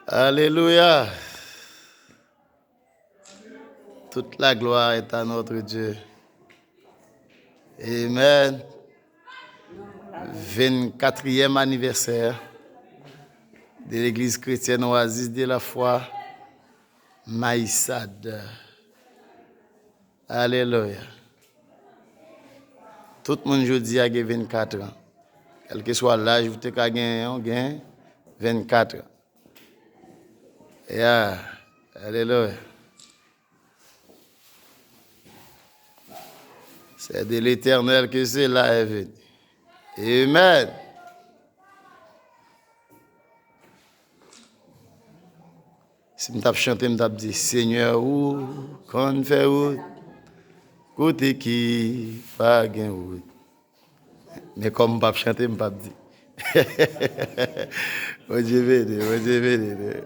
Alléluia. Toute la gloire est à notre Dieu. Amen. 24e anniversaire de l'église chrétienne Oasis de la foi, Maïsad. Alléluia. Tout le monde aujourd'hui a 24 ans. Quel que soit l'âge, vous avez gagné 24 ans. Yeah. Alléluia. C'est de l'Éternel que cela est venu. Amen. Si je tape chanter, je tape dire Seigneur, où, qu'on fait où, côté qui, pas gain où. Mais comme je ne chanter, je ne tape dire. Moi, je vais dire.